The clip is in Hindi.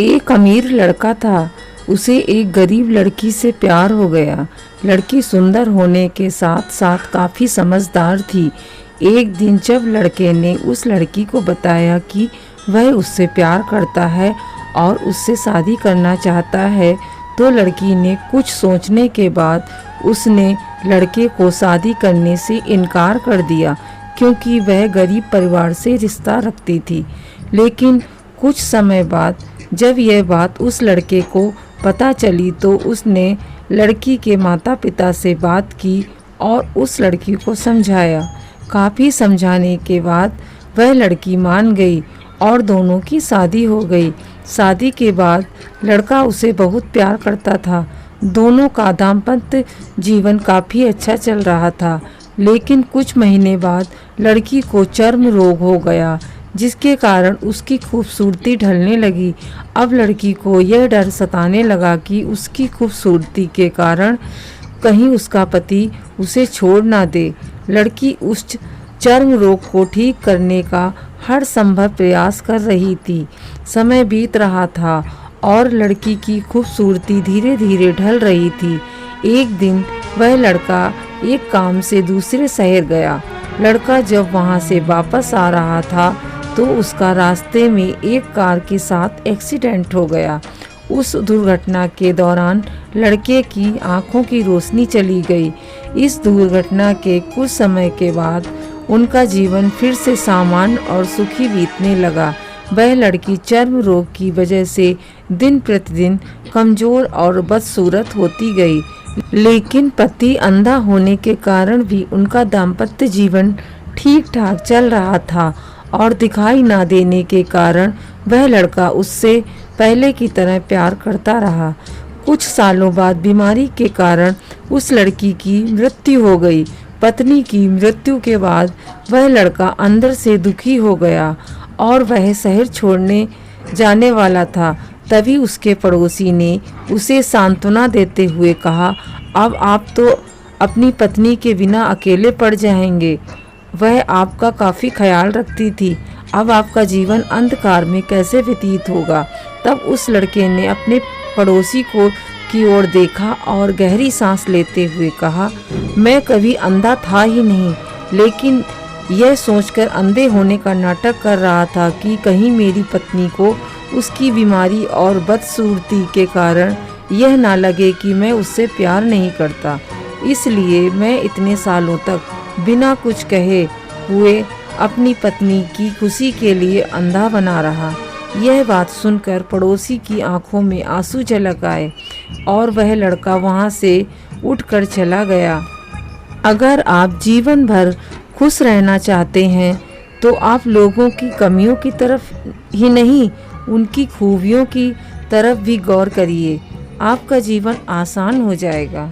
एक अमीर लड़का था, उसे एक गरीब लड़की से प्यार हो गया। लड़की सुंदर होने के साथ साथ काफ़ी समझदार थी। एक दिन जब लड़के ने उस लड़की को बताया कि वह उससे प्यार करता है और उससे शादी करना चाहता है, तो लड़की ने कुछ सोचने के बाद उसने लड़के को शादी करने से इनकार कर दिया, क्योंकि वह गरीब परिवार से रिश्ता रखती थी। लेकिन कुछ समय बाद जब यह बात उस लड़के को पता चली तो उसने लड़की के माता पिता से बात की और उस लड़की को समझाया। काफ़ी समझाने के बाद वह लड़की मान गई और दोनों की शादी हो गई। शादी के बाद लड़का उसे बहुत प्यार करता था। दोनों का दाम्पत्य जीवन काफ़ी अच्छा चल रहा था। लेकिन कुछ महीने बाद लड़की को चर्म रोग हो गया, जिसके कारण उसकी खूबसूरती ढलने लगी। अब लड़की को यह डर सताने लगा कि उसकी खूबसूरती के कारण कहीं उसका पति उसे छोड़ ना दे। लड़की उस चर्म रोग को ठीक करने का हर संभव प्रयास कर रही थी। समय बीत रहा था और लड़की की खूबसूरती धीरे धीरे ढल रही थी। एक दिन वह लड़का एक काम से दूसरे शहर गया। लड़का जब वहां से वापस आ रहा था तो उसका रास्ते में एक कार के साथ एक्सीडेंट हो गया। उस दुर्घटना के दौरान लड़के की आंखों की रोशनी चली गई। इस दुर्घटना के कुछ समय के बाद उनका जीवन फिर से सामान्य और सुखी बीतने लगा। वह लड़की चर्म रोग की वजह से दिन प्रतिदिन कमजोर और बदसूरत होती गई, लेकिन पति अंधा होने के कारण भी उनका दाम्पत्य जीवन ठीक ठाक चल रहा था और दिखाई ना देने के कारण वह लड़का उससे पहले की तरह प्यार करता रहा। कुछ सालों बाद बीमारी के कारण उस लड़की की मृत्यु हो गई। पत्नी की मृत्यु के बाद वह लड़का अंदर से दुखी हो गया और वह शहर छोड़ने जाने वाला था। तभी उसके पड़ोसी ने उसे सांत्वना देते हुए कहा, अब आप तो अपनी पत्नी के बिना अकेले पड़ जाएंगे। वह आपका काफ़ी ख्याल रखती थी। अब आपका जीवन अंधकार में कैसे व्यतीत होगा। तब उस लड़के ने अपने पड़ोसी की ओर देखा और गहरी सांस लेते हुए कहा, मैं कभी अंधा था ही नहीं, लेकिन यह सोचकर अंधे होने का नाटक कर रहा था कि कहीं मेरी पत्नी को उसकी बीमारी और बदसूरती के कारण यह ना लगे कि मैं उससे प्यार नहीं करता। इसलिए मैं इतने सालों तक बिना कुछ कहे हुए अपनी पत्नी की खुशी के लिए अंधा बना रहा। यह बात सुनकर पड़ोसी की आंखों में आंसू झलक आए और वह लड़का वहां से उठकर चला गया। अगर आप जीवन भर खुश रहना चाहते हैं तो आप लोगों की कमियों की तरफ ही नहीं, उनकी खूबियों की तरफ भी गौर करिए। आपका जीवन आसान हो जाएगा।